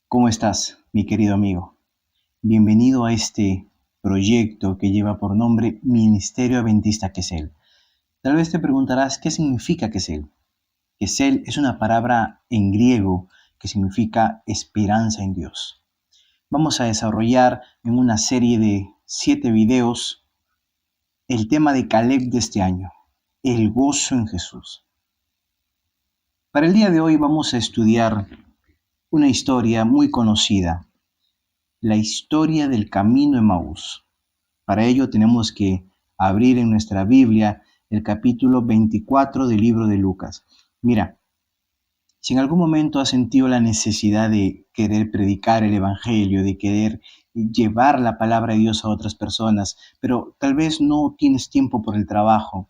¿Cómo estás, mi querido amigo? Bienvenido a este proyecto que lleva por nombre Ministerio Adventista Quesel. Tal vez te preguntarás qué significa Quesel. Quesel es una palabra en griego que significa esperanza en Dios. Vamos a desarrollar en una serie de 7 videos el tema de Caleb de este año, el gozo en Jesús. Para el día de hoy vamos a estudiar una historia muy conocida, la historia del camino Emaús. Para ello tenemos que abrir en nuestra Biblia el capítulo 24 del libro de Lucas. Mira, si en algún momento has sentido la necesidad de querer predicar el Evangelio, de querer llevar la palabra de Dios a otras personas, pero tal vez no tienes tiempo por el trabajo,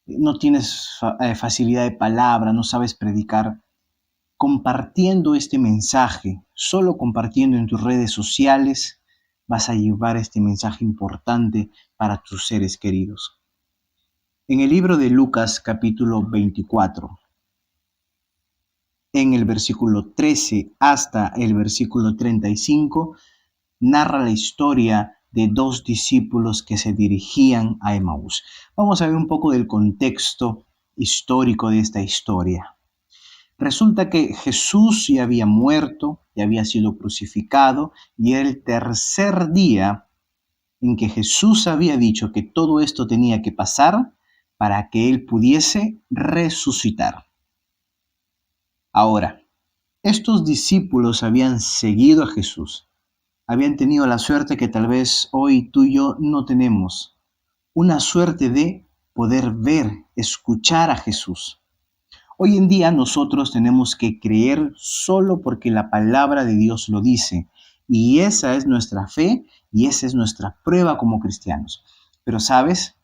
no tienes facilidad de palabra, no sabes predicar, compartiendo este mensaje, solo compartiendo en tus redes sociales, vas a llevar este mensaje importante para tus seres queridos. En el libro de Lucas, capítulo 24, en el versículo 13 hasta el versículo 35, narra la historia de dos discípulos que se dirigían a Emaús. Vamos a ver un poco del contexto histórico de esta historia. Resulta que Jesús ya había muerto, ya había sido crucificado, y era el tercer día en que Jesús había dicho que todo esto tenía que pasar para que Él pudiese resucitar. Ahora, estos discípulos habían seguido a Jesús, habían tenido la suerte que tal vez hoy tú y yo no tenemos, una suerte de poder ver, escuchar a Jesús. Hoy en día nosotros tenemos que creer solo porque la palabra de Dios lo dice, y esa es nuestra fe y esa es nuestra prueba como cristianos. Pero ¿sabes?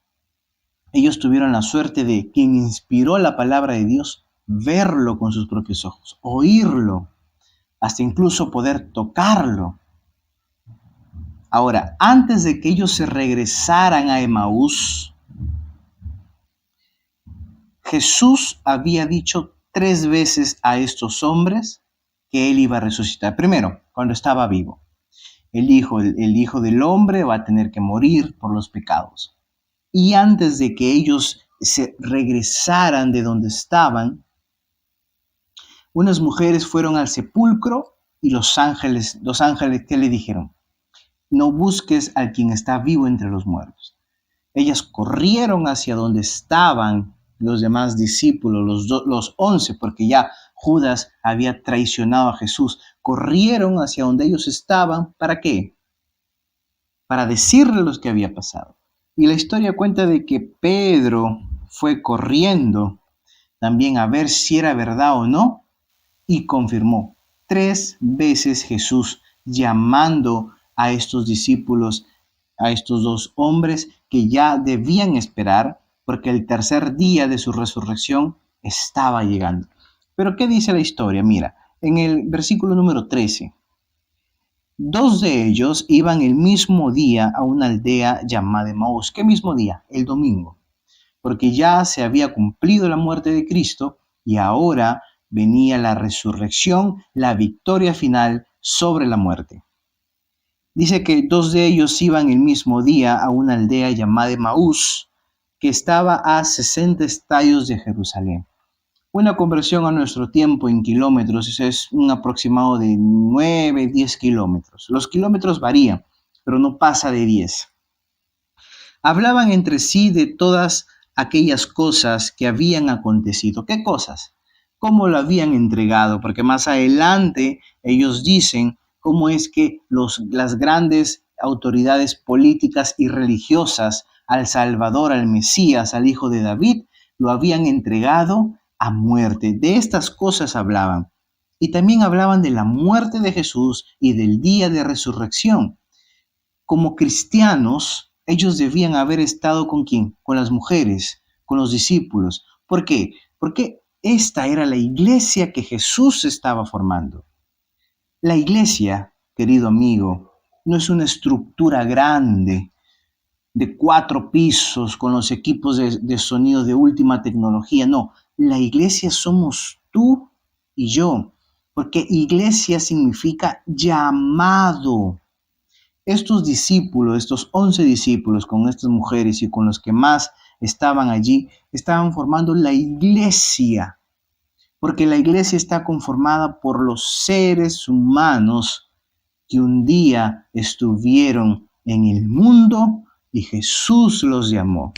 Ellos tuvieron la suerte de quien inspiró la palabra de Dios, verlo con sus propios ojos, oírlo, hasta incluso poder tocarlo. Ahora, antes de que ellos se regresaran a Emaús, Jesús había dicho 3 veces a estos hombres que Él iba a resucitar. Primero, cuando estaba vivo. El hijo del hombre va a tener que morir por los pecados. Y antes de que ellos se regresaran de donde estaban, unas mujeres fueron al sepulcro y los ángeles, ¿qué le dijeron? No busques al quien está vivo entre los muertos. Ellas corrieron hacia donde estaban los demás discípulos, los 11, porque ya Judas había traicionado a Jesús. Corrieron hacia donde ellos estaban, ¿para qué? Para decirle lo que había pasado. Y la historia cuenta de que Pedro fue corriendo también a ver si era verdad o no, y confirmó 3 veces Jesús llamando a estos discípulos, a estos 2 hombres que ya debían esperar porque el tercer día de su resurrección estaba llegando. Pero ¿qué dice la historia? Mira, en el versículo número 13, 2 de ellos iban el mismo día a una aldea llamada Emaús. ¿Qué mismo día? El domingo. Porque ya se había cumplido la muerte de Cristo y ahora venía la resurrección, la victoria final sobre la muerte. Dice que 2 de ellos iban el mismo día a una aldea llamada Emaús, que estaba a 60 estadios de Jerusalén. Una conversión a nuestro tiempo en kilómetros es un aproximado de 9, 10 kilómetros. Los kilómetros varían, pero no pasa de 10. Hablaban entre sí de todas aquellas cosas que habían acontecido. ¿Qué cosas? ¿Cómo lo habían entregado? Porque más adelante ellos dicen cómo es que las grandes autoridades políticas y religiosas al Salvador, al Mesías, al Hijo de David, lo habían entregado a muerte. De estas cosas hablaban. Y también hablaban de la muerte de Jesús y del día de resurrección. Como cristianos, ellos debían haber estado ¿con quién? Con las mujeres, con los discípulos. ¿Por qué? Porque esta era la iglesia que Jesús estaba formando. La iglesia, querido amigo, no es una estructura grande de 4 pisos con los equipos de sonido de última tecnología. No, la iglesia somos tú y yo. porque iglesia significa llamado. Estos discípulos, estos 11 discípulos con estas mujeres y con los que más estaban allí, estaban formando la iglesia, porque la iglesia está conformada por los seres humanos que un día estuvieron en el mundo y Jesús los llamó.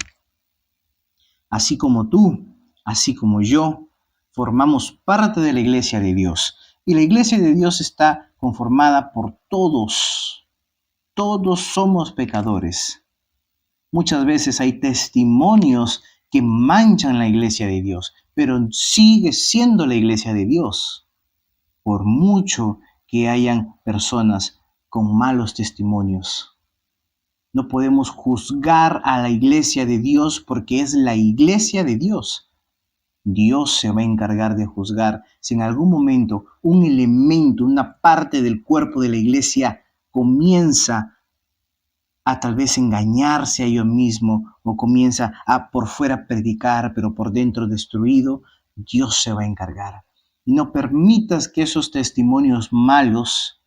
Así como tú, así como yo, formamos parte de la iglesia de Dios. Y la iglesia de Dios está conformada por todos. Todos somos pecadores. Muchas veces hay testimonios que manchan la iglesia de Dios, pero sigue siendo la iglesia de Dios. Por mucho que hayan personas con malos testimonios. No podemos juzgar a la iglesia de Dios porque es la iglesia de Dios. Dios se va a encargar de juzgar si en algún momento un elemento, una parte del cuerpo de la iglesia comienza a tal vez engañarse a ellos mismo o comienza a por fuera predicar, pero por dentro destruido. Dios se va a encargar. Y no permitas que esos testimonios malos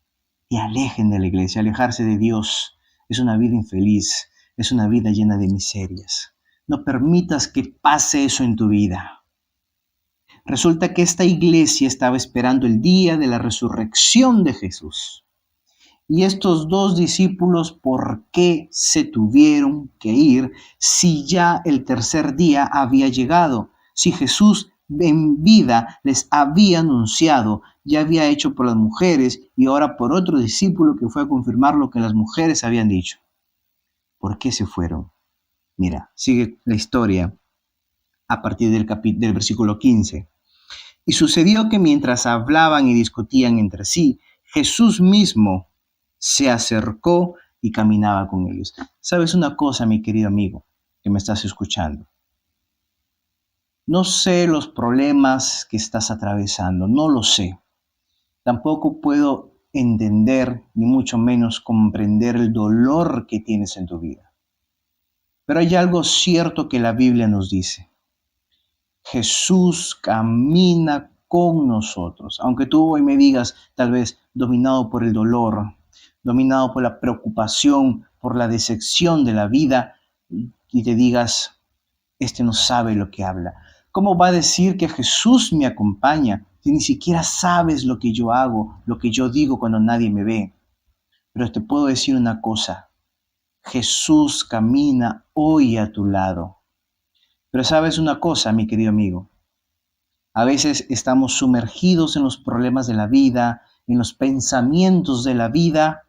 te alejen de la iglesia. Alejarse de Dios es una vida infeliz, es una vida llena de miserias. No permitas que pase eso en tu vida. Resulta que esta iglesia estaba esperando el día de la resurrección de Jesús. Y estos dos discípulos, ¿por qué se tuvieron que ir si ya el tercer día había llegado? Si Jesús en vida les había anunciado, ya había hecho por las mujeres y ahora por otro discípulo que fue a confirmar lo que las mujeres habían dicho. ¿Por qué se fueron? Mira, sigue la historia a partir del versículo 15. Y sucedió que mientras hablaban y discutían entre sí, Jesús mismo se acercó y caminaba con ellos. ¿Sabes una cosa, mi querido amigo, que me estás escuchando? No sé los problemas que estás atravesando, no lo sé. Tampoco puedo entender, ni mucho menos comprender el dolor que tienes en tu vida. Pero hay algo cierto que la Biblia nos dice. Jesús camina con nosotros. Aunque tú hoy me digas, tal vez, dominado por el dolor, dominado por la preocupación, por la decepción de la vida, y te digas, este no sabe lo que habla. ¿Cómo va a decir que Jesús me acompaña si ni siquiera sabes lo que yo hago, lo que yo digo cuando nadie me ve? Pero te puedo decir una cosa, Jesús camina hoy a tu lado. Pero sabes una cosa, mi querido amigo, a veces estamos sumergidos en los problemas de la vida, en los pensamientos de la vida,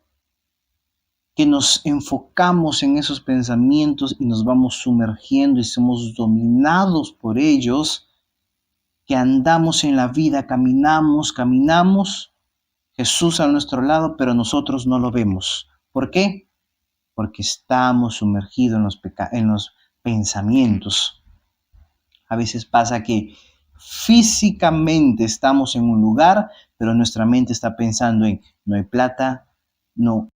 que nos enfocamos en esos pensamientos y nos vamos sumergiendo y somos dominados por ellos, que andamos en la vida, caminamos, Jesús a nuestro lado, pero nosotros no lo vemos. ¿Por qué? Porque estamos sumergidos en los pensamientos. A veces pasa que físicamente estamos en un lugar, pero nuestra mente está pensando en no hay plata, no